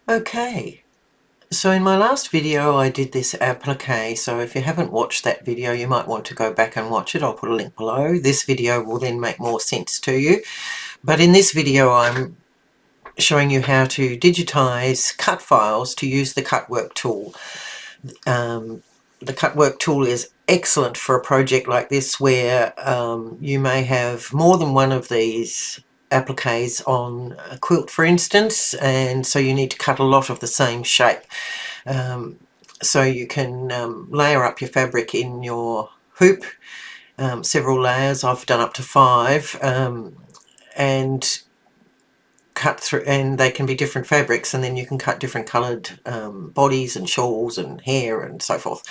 Okay, so in my last video I did this applique, so if you haven't watched that video you might want to go back and watch it. I'll put a link below. This video will then make more sense to you. But in this video I'm showing you how to digitize cut files to use the Cutwork tool. The Cutwork tool is excellent for a project like this where you may have more than one of these appliques on a quilt, for instance, and so you need to cut a lot of the same shape. So you can layer up your fabric in your hoop, several layers. I've done up to 5, and cut through, and they can be different fabrics, and then you can cut different coloured bodies and shawls and hair and so forth,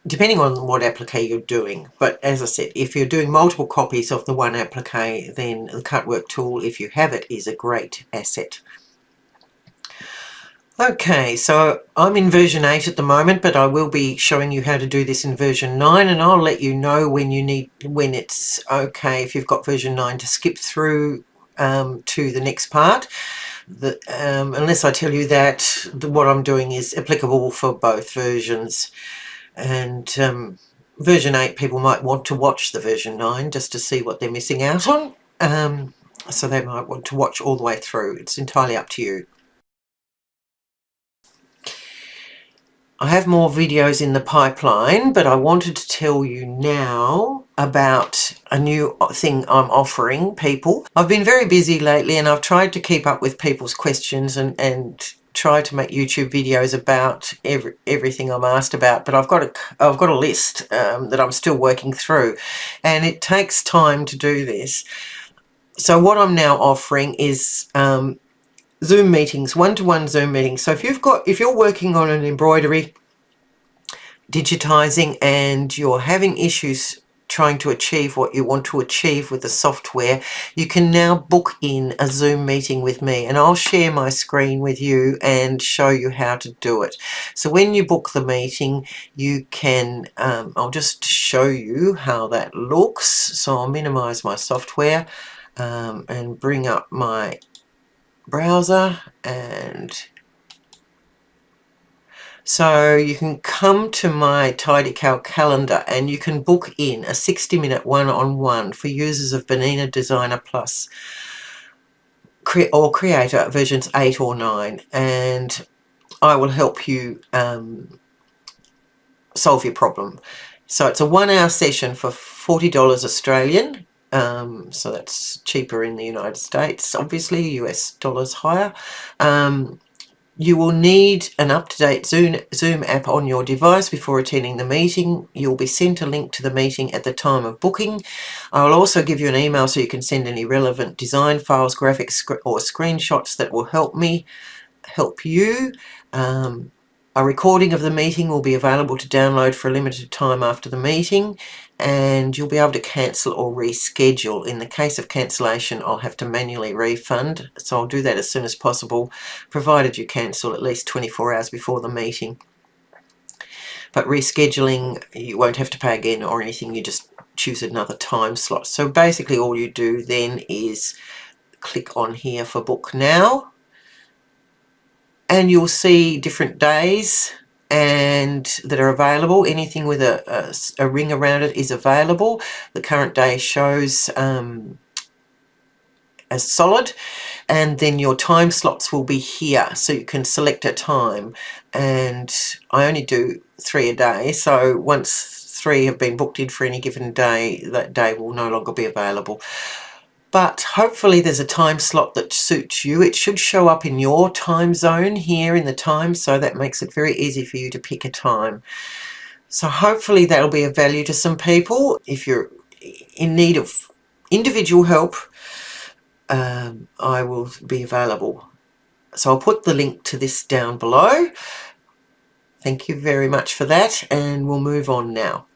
depending on what applique you're doing. But as I said, if you're doing multiple copies of the one applique, then the Cutwork tool, if you have it, is a great asset. Okay, so I'm in version 8 at the moment, but I will be showing you how to do this in version 9, and I'll let you know when it's okay, if you've got version 9, to skip through to the next part. Unless I tell you that what I'm doing is applicable for both versions. And version 8 people might want to watch the version 9 just to see what they're missing out on. So they might want to watch all the way through. It's entirely up to you. I have more videos in the pipeline, but I wanted to tell you now about a new thing I'm offering people. I've been very busy lately and I've tried to keep up with people's questions and try to make YouTube videos about everything I'm asked about, but I've got a list that I'm still working through, and it takes time to do this. So what I'm now offering is Zoom meetings, one-to-one Zoom meetings. So if you're working on an embroidery, digitizing, and you're having issues trying to achieve what you want to achieve with the software, you can now book in a Zoom meeting with me, and I'll share my screen with you and show you how to do it. So when you book the meeting, you can, I'll just show you how that looks. So I'll minimize my software and bring up my browser, and so you can come to my TidyCal calendar and you can book in a 60-minute one-on-one for users of Bernina Designer Plus or Creator versions 8 or 9, and I will help you solve your problem. So it's a 1-hour session for $40 Australian. So that's cheaper in the United States, obviously, US dollars higher. You will need an up-to-date Zoom app on your device before attending the meeting. You'll be sent a link to the meeting at the time of booking. I'll also give you an email so you can send any relevant design files, graphics, or screenshots that will help you. A recording of the meeting will be available to download for a limited time after the meeting, and you'll be able to cancel or reschedule. In the case of cancellation, I'll have to manually refund, so I'll do that as soon as possible, provided you cancel at least 24 hours before the meeting. But rescheduling, you won't have to pay again or anything, you just choose another time slot. So basically all you do then is click on here for Book Now, and you'll see different days and that are available. Anything with a ring around it is available. The current day shows as solid, and then your time slots will be here, so you can select a time, and I only do 3 a day, so once 3 have been booked in for any given day, that day will no longer be available. But hopefully there's a time slot that suits you. It should show up in your time zone here in the time, so that makes it very easy for you to pick a time. So hopefully that'll be of value to some people. If you're in need of individual help, I will be available. So I'll put the link to this down below. Thank you very much for that, and we'll move on now.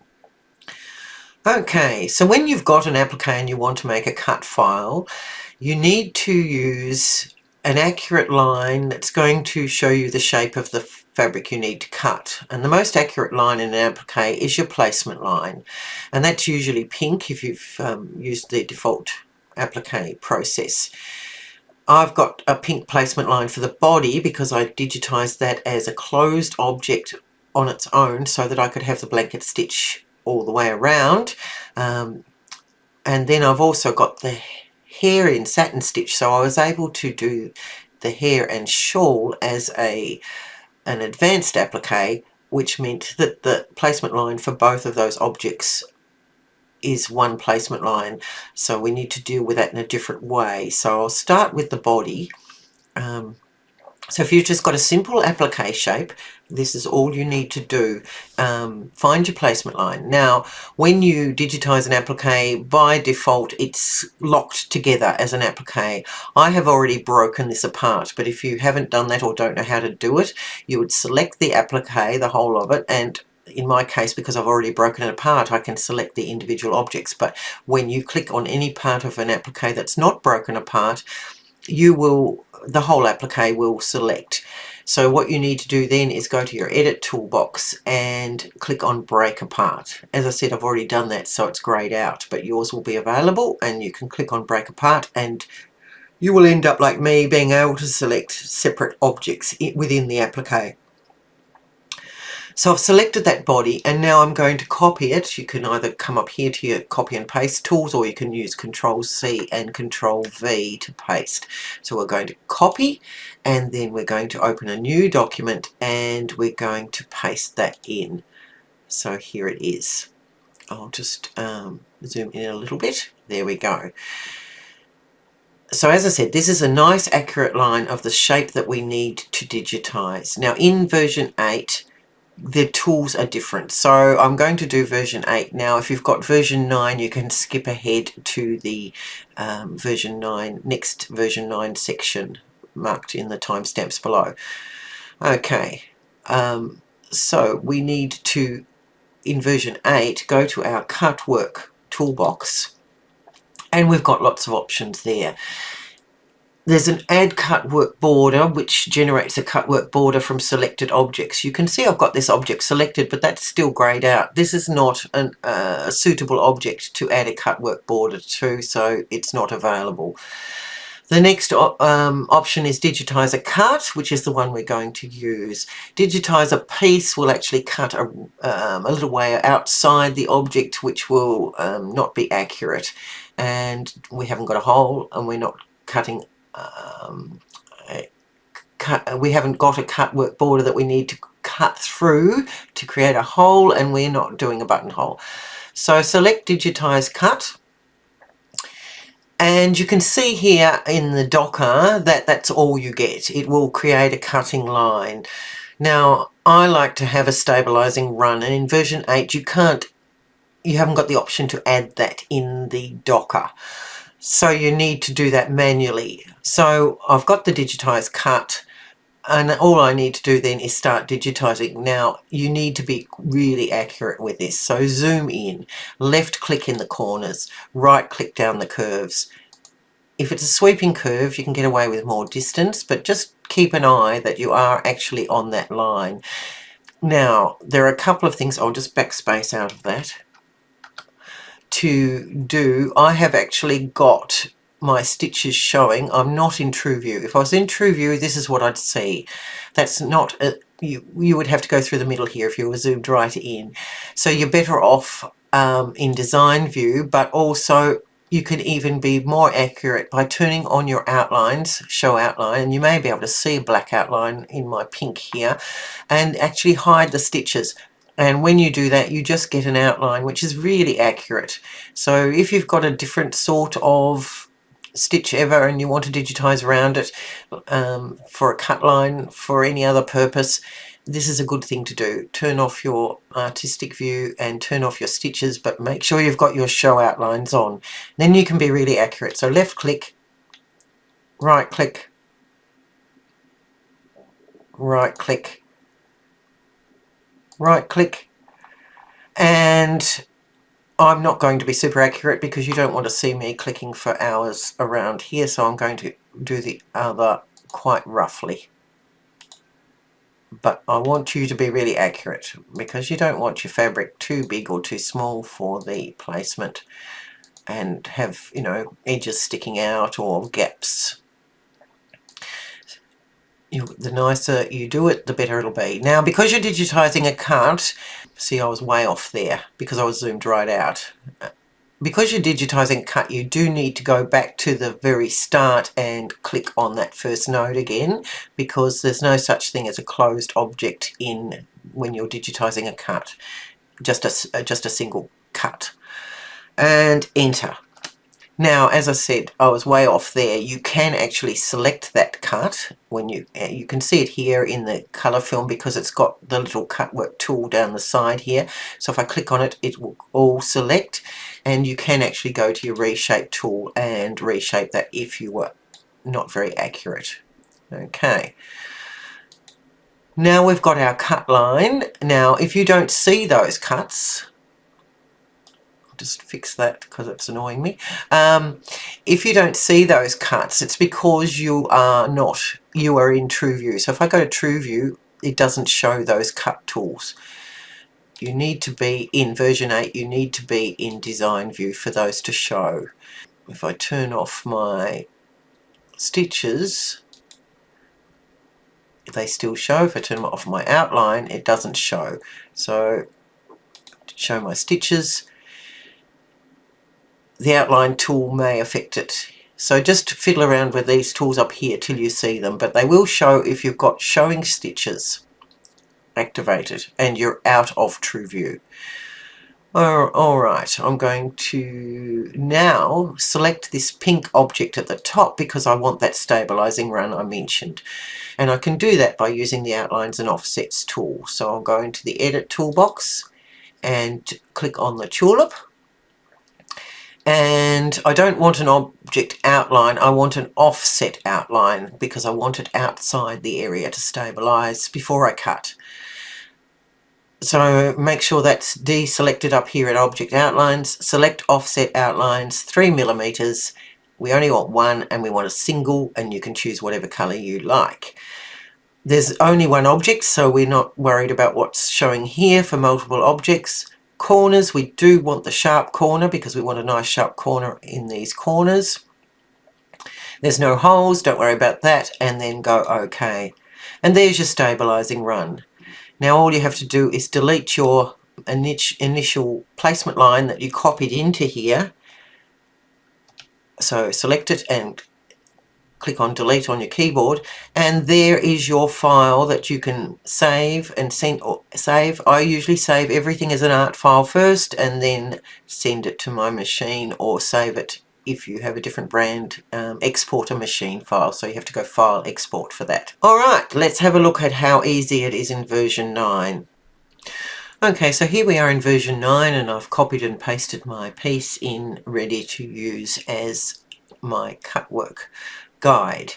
Okay, so when you've got an applique and you want to make a cut file, you need to use an accurate line that's going to show you the shape of the fabric you need to cut. And the most accurate line in an applique is your placement line, and that's usually pink if you've used the default applique process. I've got a pink placement line for the body because I digitized that as a closed object on its own so that I could have the blanket stitch all the way around. And then I've also got the hair in satin stitch, so I was able to do the hair and shawl as an advanced applique, which meant that the placement line for both of those objects is one placement line, so we need to deal with that in a different way. So I'll start with the body. So if you've just got a simple applique shape, this is all you need to do. Find your placement line. Now, when you digitize an applique, by default, it's locked together as an applique. I have already broken this apart, but if you haven't done that or don't know how to do it, you would select the applique, the whole of it, and in my case, because I've already broken it apart, I can select the individual objects. But when you click on any part of an applique that's not broken apart, the whole applique will select. So what you need to do then is go to your edit toolbox and click on break apart. As I said, I've already done that, so it's grayed out, but yours will be available, and you can click on break apart, and you will end up like me, being able to select separate objects within the applique. So I've selected that body, and now I'm going to copy it. You can either come up here to your copy and paste tools, or you can use Control-C and Control-V to paste. So we're going to copy, and then we're going to open a new document, and we're going to paste that in. So here it is. I'll just zoom in a little bit. There we go. So as I said, this is a nice accurate line of the shape that we need to digitize. Now in version 8, the tools are different, so I'm going to do version 8. Now if you've got version 9, you can skip ahead to the next version 9 section marked in the timestamps below. Okay, so we need to, in version 8, go to our Cutwork toolbox, and we've got lots of options there. There's an add cutwork border, which generates a cutwork border from selected objects. You can see I've got this object selected, but that's still grayed out. This is not a suitable object to add a cutwork border to, so it's not available. The next option is digitize a cut, which is the one we're going to use. Digitize a piece will actually cut a little way outside the object, which will not be accurate. And we haven't got a hole, and we're not cutting we haven't got a cutwork border that we need to cut through to create a hole, and we're not doing a buttonhole. So select digitize cut, and you can see here in the Docker that that's all you get. It will create a cutting line. Now I like to have a stabilizing run, and in version 8 you haven't got the option to add that in the Docker. So you need to do that manually. So I've got the digitize cut, and all I need to do then is start digitizing. Now you need to be really accurate with this. So zoom in, left click in the corners, right click down the curves. If it's a sweeping curve, you can get away with more distance, but just keep an eye that you are actually on that line. Now there are a couple of things, I'll just backspace out of that. To do, I have actually got my stitches showing. I'm not in true view. If I was in true view, this is what I'd see. That's not you would have to go through the middle here if you were zoomed right in. So you're better off in design view, but also you can even be more accurate by turning on your outlines, show outline, and you may be able to see a black outline in my pink here, and actually hide the stitches. And when you do that, you just get an outline which is really accurate. So if you've got a different sort of stitch ever and you want to digitize around it for a cut line, for any other purpose, this is a good thing to do. Turn off your artistic view and turn off your stitches, but make sure you've got your show outlines on. Then you can be really accurate. So left click, right click, right click, right click, and I'm not going to be super accurate because you don't want to see me clicking for hours around here, so I'm going to do the other quite roughly. But I want you to be really accurate because you don't want your fabric too big or too small for the placement and have, you know, edges sticking out or gaps. The nicer you do it, the better it'll be. Now, because you're digitising a cut, see I was way off there because I was zoomed right out. Because you're digitising cut, you do need to go back to the very start and click on that first node again, because there's no such thing as a closed object in when you're digitising a cut, just a single cut. And enter. Now, as I said, I was way off there. You can actually select that cut when you can see it here in the colour film because it's got the little Cutwork tool down the side here. So if I click on it, it will all select, and you can actually go to your reshape tool and reshape that if you were not very accurate. Okay. Now we've got our cut line. Now, if you don't see those cuts, just fix that because it's annoying me. If you don't see those cuts, it's because you are in True View. So if I go to True View, it doesn't show those cut tools. You need to be in version 8, you need to be in Design View for those to show. If I turn off my stitches, they still show. If I turn off my outline, it doesn't show. So to show my stitches, the outline tool may affect it. So just fiddle around with these tools up here till you see them, but they will show if you've got showing stitches activated and you're out of True View. Alright, I'm going to now select this pink object at the top because I want that stabilizing run I mentioned. And I can do that by using the Outlines and Offsets tool. So I'll go into the Edit toolbox and click on the tulip. And I don't want an object outline, I want an offset outline because I want it outside the area to stabilise before I cut. So make sure that's deselected up here at Object Outlines. Select Offset Outlines, 3mm. We only want one and we want a single, and you can choose whatever colour you like. There's only one object, so we're not worried about what's showing here for multiple objects. Corners, we do want the sharp corner because we want a nice sharp corner in these corners. There's no holes, don't worry about that, and then go OK. And there's your stabilizing run. Now all you have to do is delete your initial placement line that you copied into here. So select it and click on delete on your keyboard, and there is your file that you can save and send. Or save, I usually save everything as an art file first and then send it to my machine, or save it if you have a different brand, export a machine file, so you have to go file export for that. Alright, let's have a look at how easy it is in version 9. Okay, so here we are in version 9 and I've copied and pasted my piece in ready to use as my Cutwork guide.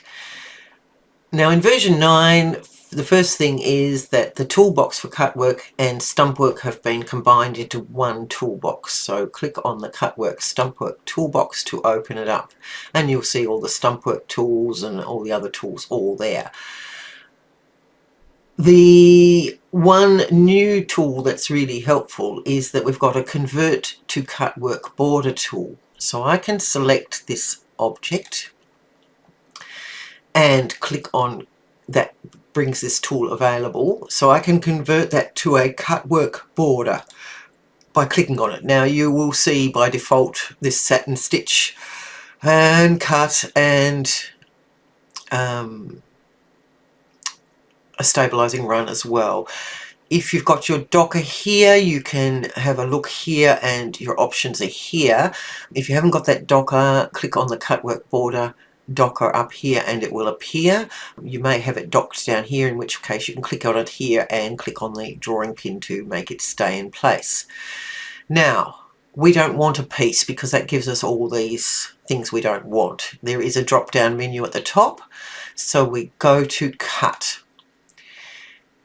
Now in version 9, the first thing is that the toolbox for Cutwork and Stumpwork have been combined into one toolbox. So click on the Cutwork Stumpwork toolbox to open it up, and you'll see all the Stumpwork tools and all the other tools all there. The one new tool that's really helpful is that we've got a Convert to Cutwork border tool. So I can select this object and click on that, brings this tool available, so I can convert that to a Cutwork border by clicking on it. Now you will see by default this satin stitch and cut and a stabilizing run as well. If you've got your docker here, you can have a look here and your options are here. If you haven't got that docker, click on the Cutwork border docker up here and it will appear. You may have it docked down here, in which case you can click on it here and click on the drawing pin to make it stay in place. Now we don't want a piece because that gives us all these things we don't want. There is a drop down menu at the top, so we go to cut.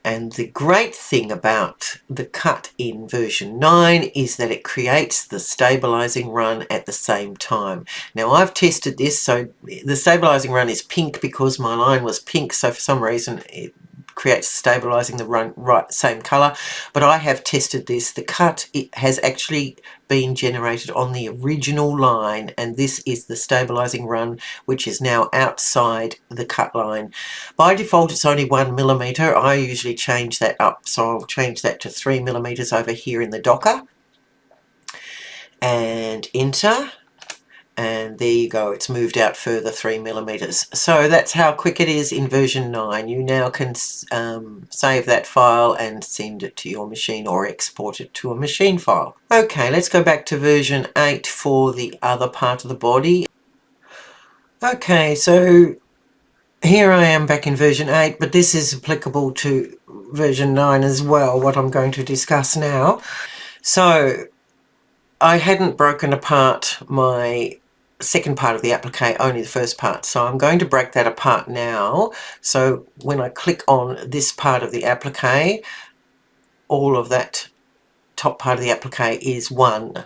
And the great thing about the cut in version 9 is that it creates the stabilizing run at the same time. Now I've tested this, so the stabilizing run is pink because my line was pink, so for some reason it creates stabilizing the right same color. But I have tested this. The cut, it has actually been generated on the original line, and this is the stabilizing run, which is now outside the cut line. By default it's only 1 millimeter. I usually change that up, so I'll change that to 3 millimeters over here in the docker, and enter. And there you go, it's moved out further 3 millimeters. So that's how quick it is in version 9. You now can save that file and send it to your machine or export it to a machine file. Okay, let's go back to version 8 for the other part of the body. Okay, so here I am back in version 8, but this is applicable to version 9 as well, what I'm going to discuss now. So I hadn't broken apart my second part of the applique, only the first part, so I'm going to break that apart now. So when I click on this part of the applique, all of that top part of the applique is one.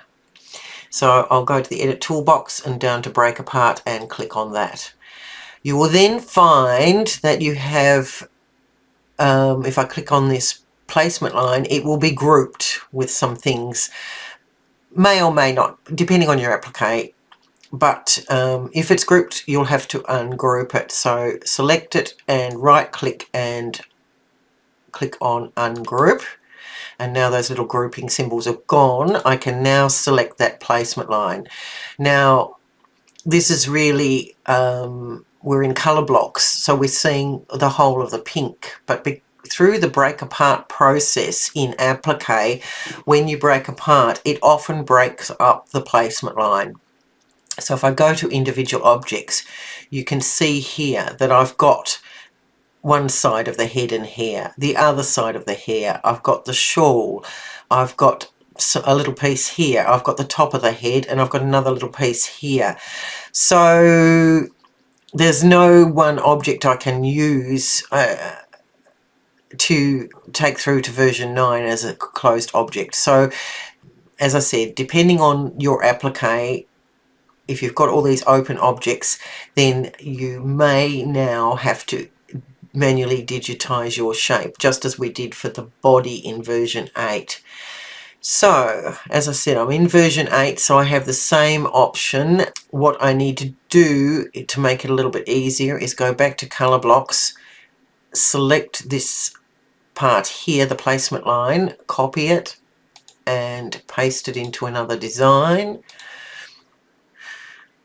So I'll go to the edit toolbox and down to break apart and click on that. You will then find that you have, if I click on this placement line, it will be grouped with some things, may or may not, depending on your applique. But if it's grouped, you'll have to ungroup it. So select it and right click and click on ungroup. And now those little grouping symbols are gone. I can now select that placement line. Now this is really, we're in color blocks, so we're seeing the whole of the pink. But through the break apart process in applique, when you break apart, it often breaks up the placement line. So if I go to individual objects, you can see here that I've got one side of the head and hair, the other side of the hair, I've got the shawl, I've got a little piece here, I've got the top of the head, and I've got another little piece here. So there's no one object I can use to take through to version 9 as a closed object. So as I said, depending on your applique, if you've got all these open objects, then you may now have to manually digitize your shape, just as we did for the body in version 8. So as I said, I'm in version 8, so I have the same option. What I need to do to make it a little bit easier is go back to color blocks, select this part here, the placement line, copy it and paste it into another design.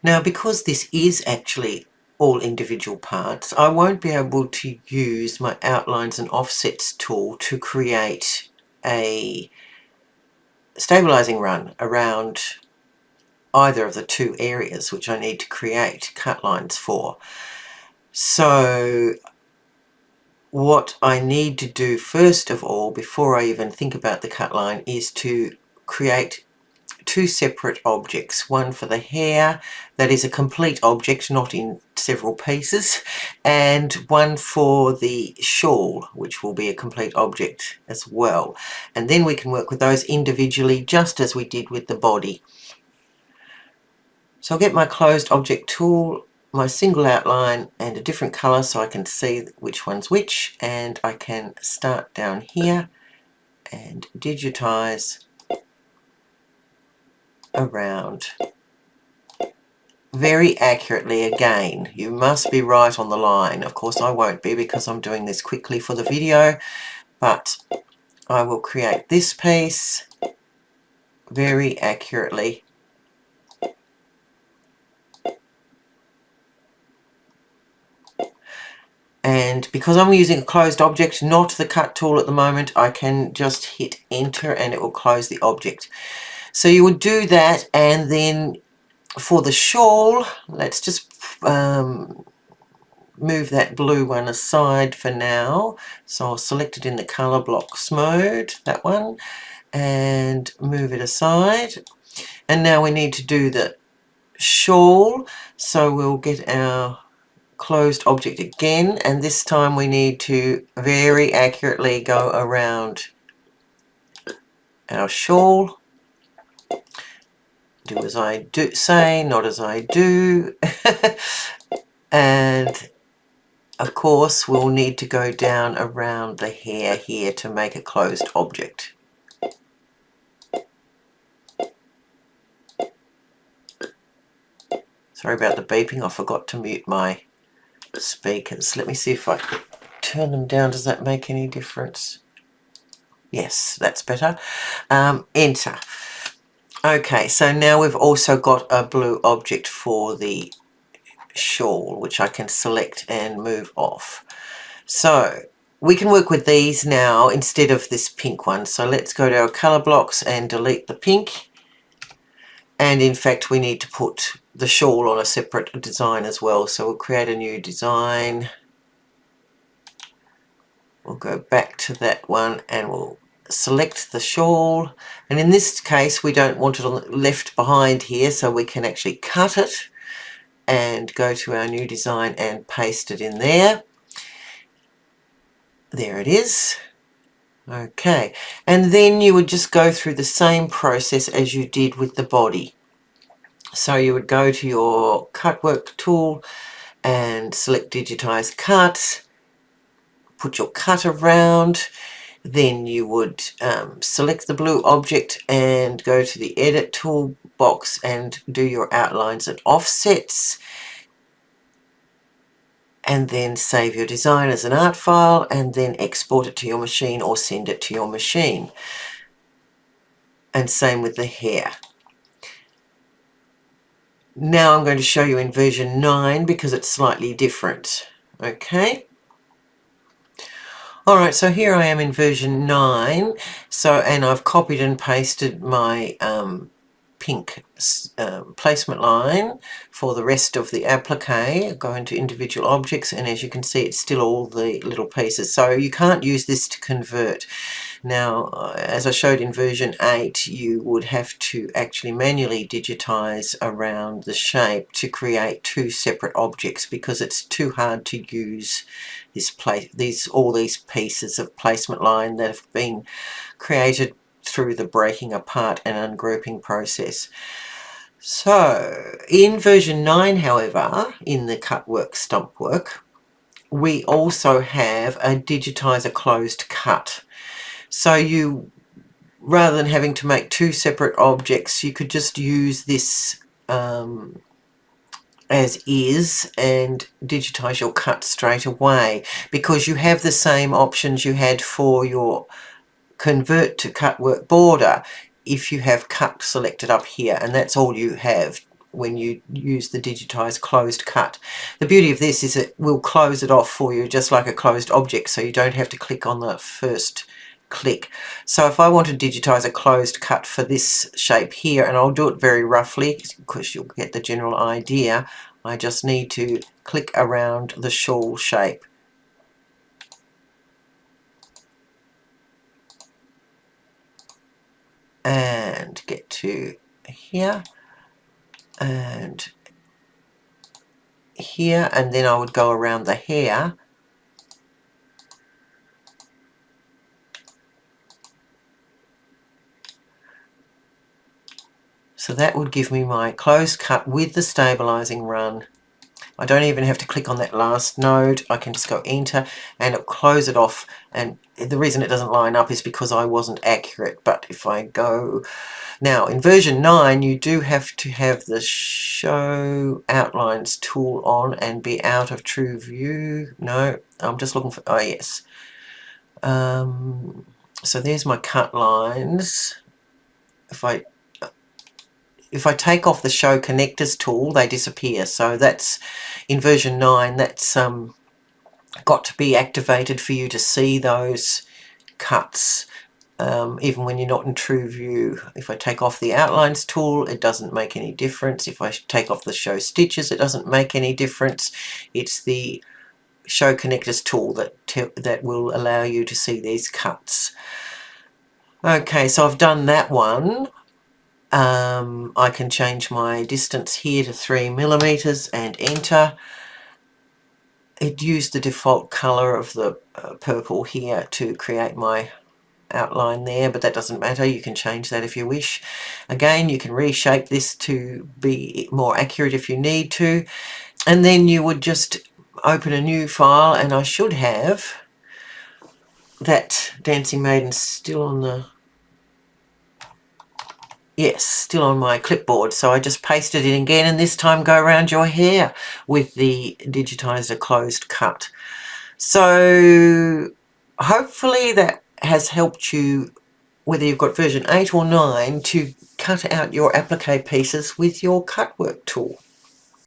Now, because this is actually all individual parts, I won't be able to use my outlines and offsets tool to create a stabilizing run around either of the two areas which I need to create cut lines for. So what I need to do first of all, before I even think about the cut line, is to create two separate objects, one for the hair that is a complete object, not in several pieces, and one for the shawl, which will be a complete object as well. And then we can work with those individually, just as we did with the body. So I'll get my closed object tool, my single outline and a different color so I can see which one's which, and I can start down here and digitize around very accurately. Again, you must be right on the line. Of course I won't be, because I'm doing this quickly for the video, but I will create this piece very accurately. And because I'm using a closed object, not the cut tool at the moment, I can just hit enter and it will close the object. So you would do that, and then for the shawl, let's just move that blue one aside for now. So I'll select it in the color blocks mode, that one, and move it aside. And now we need to do the shawl, so we'll get our closed object again, and this time we need to very accurately go around our shawl. Do as I do say, not as I do. And of course, we'll need to go down around the hair here to make a closed object. Sorry about the beeping, I forgot to mute my speakers. Let me see if I turn them down. Does that make any difference? Yes, that's better. Enter. Okay, so now we've also got a blue object for the shawl, which I can select and move off. So we can work with these now instead of this pink one. So let's go to our color blocks and delete the pink. And in fact, we need to put the shawl on a separate design as well. So we'll create a new design. We'll go back to that one and we'll select the shawl. And in this case, we don't want it left behind here, so we can actually cut it and go to our new design and paste it in there. There it is. Okay, and then you would just go through the same process as you did with the body. So you would go to your Cutwork tool and select Digitize Cut, put your cut around, then you would select the blue object and go to the Edit toolbox and do your outlines and offsets, and then save your design as an art file and then export it to your machine or send it to your machine. And same with the hair. Now I'm going to show you in version 9 because it's slightly different. Okay. Alright, so here I am in version 9. And I've copied and pasted my pink placement line for the rest of the applique. Go into individual objects, and as you can see, it's still all the little pieces. So you can't use this to convert. Now, as I showed in version 8, you would have to actually manually digitize around the shape to create two separate objects because it's too hard to use all these pieces of placement line that have been created through the breaking apart and ungrouping process. So in version 9, however, in the Cutwork stump work, we also have a digitizer closed cut. So you, rather than having to make two separate objects, you could just use this as is and digitize your cut straight away, because you have the same options you had for your convert to Cutwork border if you have cut selected up here, and that's all you have when you use the digitize closed cut. The beauty of this is it will close it off for you just like a closed object, so you don't have to click on the first click. So if I want to digitize a closed cut for this shape here, and I'll do it very roughly because you'll get the general idea, I just need to click around the shawl shape. And get to here and here, and then I would go around the hair so that would give me my closed cut with the stabilizing run. I don't even have to click on that last node. I can just go enter and it'll close it off. And the reason it doesn't line up is because I wasn't accurate. But if I go now in version 9, you do have to have the show outlines tool on and be out of true view. No, I'm just looking for, oh yes. So there's my cut lines. If I take off the show connectors tool, they disappear. So that's in version 9, that's got to be activated for you to see those cuts, even when you're not in true view. If I take off the outlines tool, it doesn't make any difference. If I take off the show stitches, it doesn't make any difference. It's the show connectors tool that will allow you to see these cuts. Okay, so I've done that one. I can change my distance here to 3mm and enter. It used the default color of the purple here to create my outline there, but that doesn't matter. You can change that if you wish. Again, you can reshape this to be more accurate if you need to, and then you would just open a new file, and I should have that Dancing Maiden still on the, yes, still on my clipboard. So I just pasted it again, and this time go around your hair with the digitizer closed cut. So hopefully that has helped you, whether you've got version 8 or 9, to cut out your applique pieces with your Cutwork tool.